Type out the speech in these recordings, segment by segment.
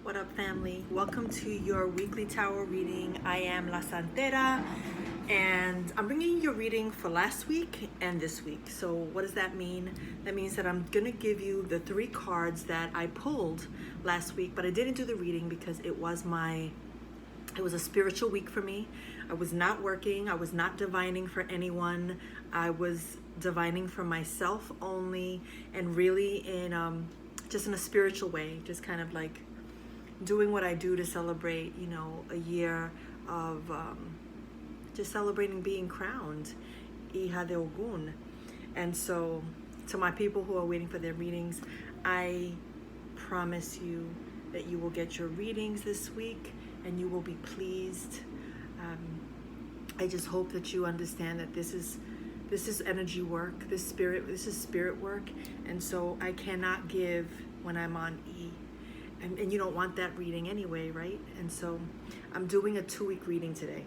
What up, family? Welcome to your weekly tarot reading. I am La Santera, and I'm bringing you your reading for last week and this week. So what does that mean? That means that I'm gonna give you the 3 cards that I pulled last week, but I didn't do the reading because it was a spiritual week for me. I was not working. I was not divining for anyone. I was divining for myself only, and really in just in a spiritual way, just kind of like doing what I do to celebrate, a year of just celebrating being crowned, Hija de Ogun. And so, to my people who are waiting for their readings, I promise you that you will get your readings this week and you will be pleased. I just hope that you understand that this is energy work, this is spirit work, and so I cannot give when I'm on E. And you don't want that reading anyway, right? And so I'm doing a 2-week reading today.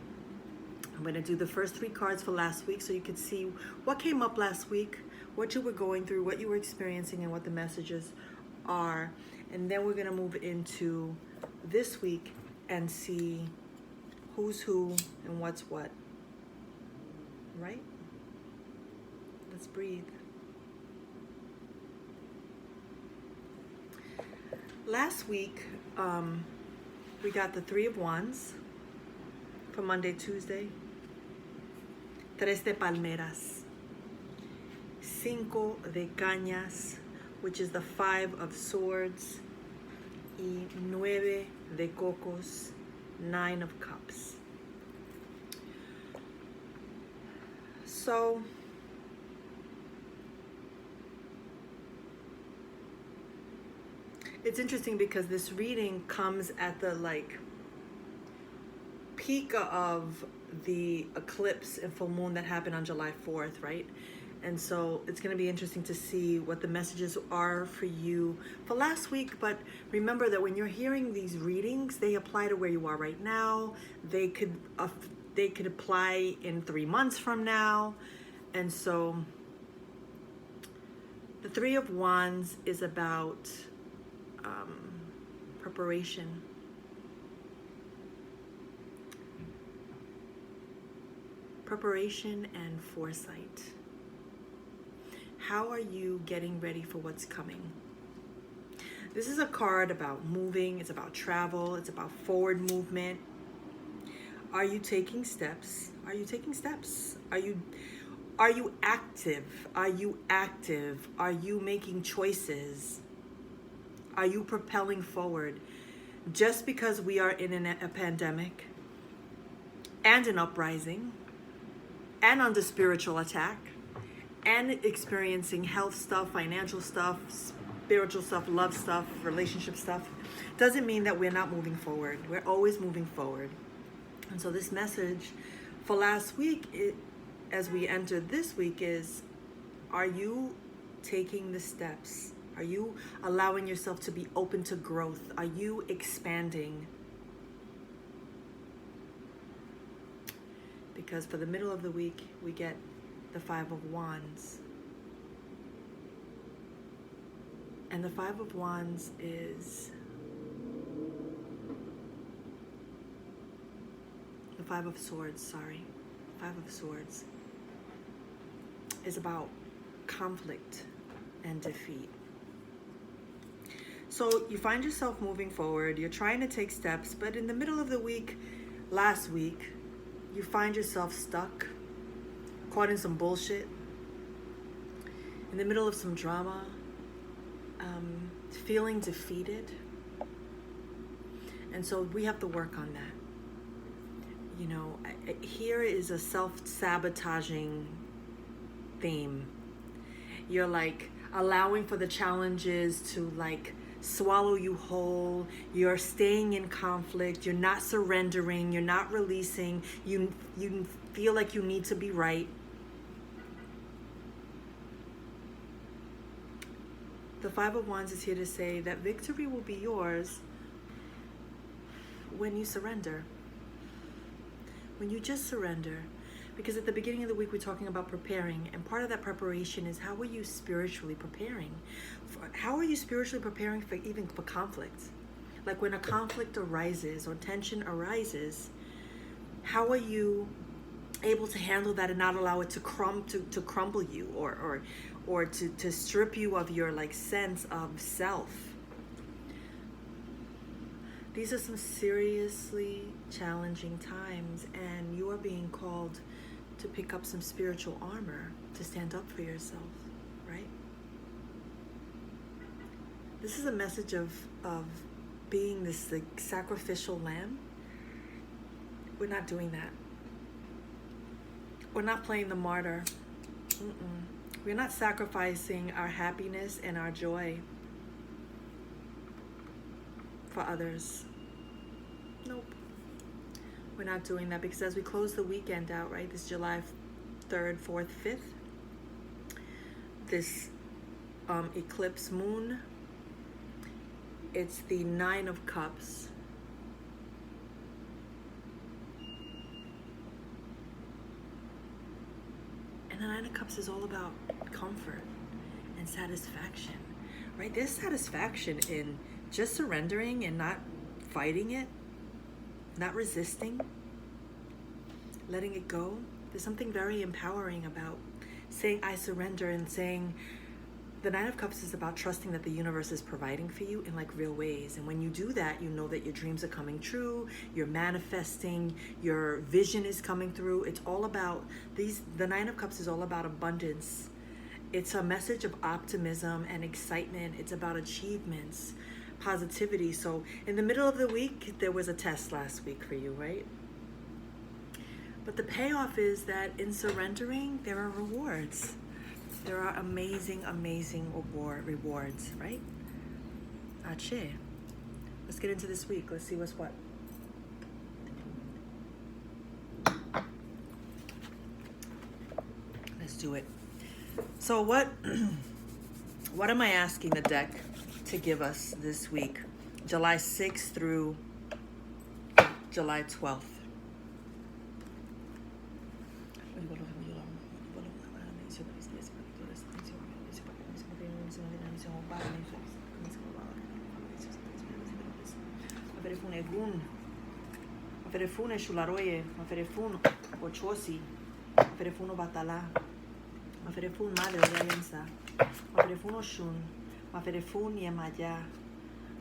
I'm going to do the first 3 cards for last week so you could see what came up last week, what you were going through, what you were experiencing, and what the messages are. And then we're going to move into this week and see who's who and what's what. Right? Let's breathe. Last week, we got the 3 of Wands for Monday, Tuesday. Tres de Palmeras. Cinco de Cañas, which is the 5 of Swords. Y 9 de Cocos, 9 of Cups. So, it's interesting because this reading comes at the peak of the eclipse and full moon that happened on July 4th, right? And so it's going to be interesting to see what the messages are for you for last week. But remember that when you're hearing these readings, they apply to where you are right now. They could apply in 3 months from now. And so the 3 of Wands is about preparation. Preparation and foresight. How are you getting ready for what's coming? This is a card about moving, it's about travel, it's about forward movement. Are you taking steps? Are you taking steps? Are you active? Are you active? Are you making choices? Are you propelling forward? Just because we are in a pandemic and an uprising and under spiritual attack and experiencing health stuff, financial stuff, spiritual stuff, love stuff, relationship stuff, doesn't mean that we're not moving forward. We're always moving forward. And so this message for last week, as we enter this week, is, are you taking the steps? Are you allowing yourself to be open to growth? Are you expanding? Because for the middle of the week, we get the 5 of Wands. And the 5 of Wands is the 5 of Swords, 5 of Swords is about conflict and defeat. So you find yourself moving forward, you're trying to take steps, but in the middle of the week, last week, you find yourself stuck, caught in some bullshit, in the middle of some drama, feeling defeated. And so we have to work on that. Here is a self-sabotaging theme. You're allowing for the challenges to swallow you whole. You're staying in conflict. You're not surrendering. You're not releasing. You feel like you need to be right. The 5 of Wands is here to say that victory will be yours when you surrender. When you just surrender. Because at the beginning of the week, we're talking about preparing. And part of that preparation is, how are you spiritually preparing? How are you spiritually preparing for conflict? Like when a conflict arises or tension arises, how are you able to handle that and not allow it to crumble you, or to strip you of your like sense of self? These are some seriously challenging times, and you are being called to pick up some spiritual armor to stand up for yourself, right? This is a message of being this like sacrificial lamb. We're not doing that. We're not playing the martyr. We're not sacrificing our happiness and our joy for others. Nope. We're not doing that, because as we close the weekend out, right, this July 3rd, 4th, 5th, this eclipse moon, it's the 9 of Cups. And the 9 of Cups is all about comfort and satisfaction, right? There's satisfaction in just surrendering and not fighting it, not resisting, letting it go. There's something very empowering about saying I surrender, and saying the 9 of Cups is about trusting that the universe is providing for you in like real ways. And when you do that, you know that your dreams are coming true, you're manifesting, your vision is coming through. It's all about the 9 of Cups is all about abundance. It's a message of optimism and excitement. It's about achievements, positivity. So in the middle of the week, there was a test last week for you, right? But the payoff is that in surrendering, there are rewards. There are amazing, amazing rewards, right? Ache. Let's get into this week. Let's see what's what. Let's do it. So what am I asking the deck to give us this week? July 6th through July 12th. Maferefun Shularoye, Maferefun Ochosi, Maferefun Batala, Maferefun Madre Alianza, Maferefun Oshun, Maferefun Yemaya,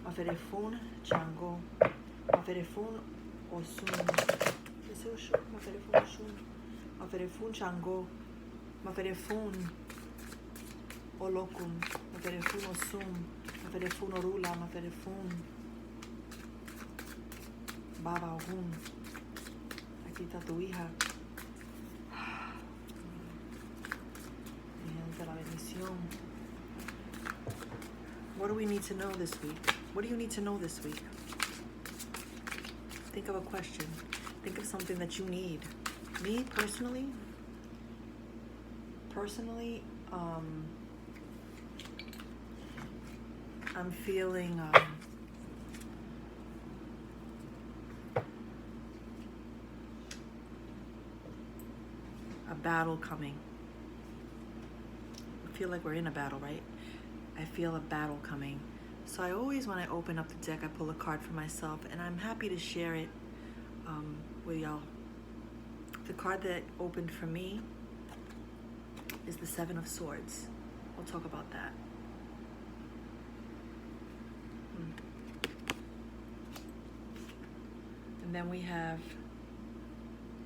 Maferefun Chango, Maferefun Osun, Maferefun Osun, Maferefun Chango, Maferefun Olokun, Maferefun Osum, Maferefun Orula, Maferefun Baba Ogun. Aquí está tu hija. Mediante la bendición. What do we need to know this week? What do you need to know this week? Think of a question. Think of something that you need. Me personally, I'm feeling a battle coming. I feel like we're in a battle, right? I feel a battle coming. So I always, when I open up the deck, I pull a card for myself, and I'm happy to share it with y'all. The card that opened for me is the 7 of Swords. We'll talk about that. And then we have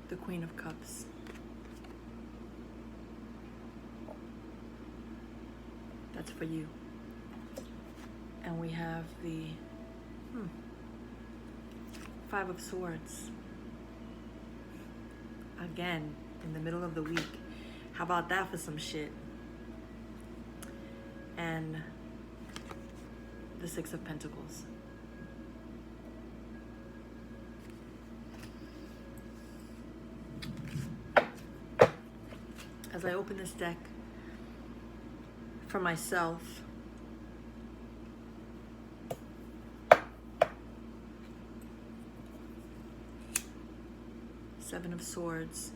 the Queen of Cups. That's for you. And we have the 5 of Swords. Again, in the middle of the week. How about that for some shit? And the 6 of Pentacles. As I open this deck for myself, Seven of Swords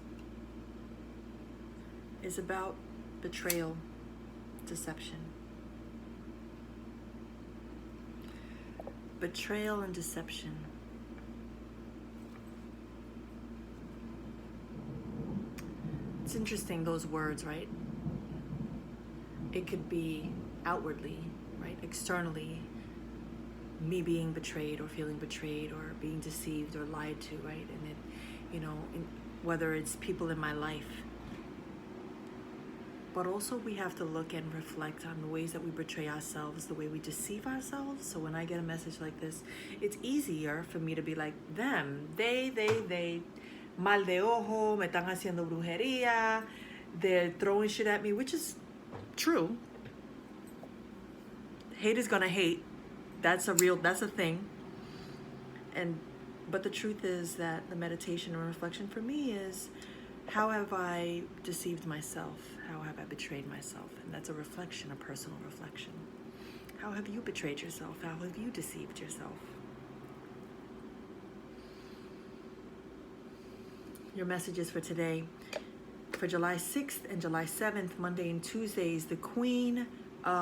is about betrayal, deception. Betrayal and deception. It's interesting, those words, right? It could be outwardly, right? Externally, me being betrayed or feeling betrayed or being deceived or lied to, right? And it, whether it's people in my life. But also we have to look and reflect on the ways that we betray ourselves, the way we deceive ourselves. So when I get a message like this, it's easier for me to be like, them, they, mal de ojo, me están haciendo brujería, they're throwing shit at me, which is true. Hate is gonna hate. That's a thing. But the truth is that the meditation and reflection for me is, how have I deceived myself? How have I betrayed myself? And that's a reflection, a personal reflection. How have you betrayed yourself? How have you deceived yourself? Your messages for today, for July 6th and July 7th, Monday and Tuesdays, the Queen of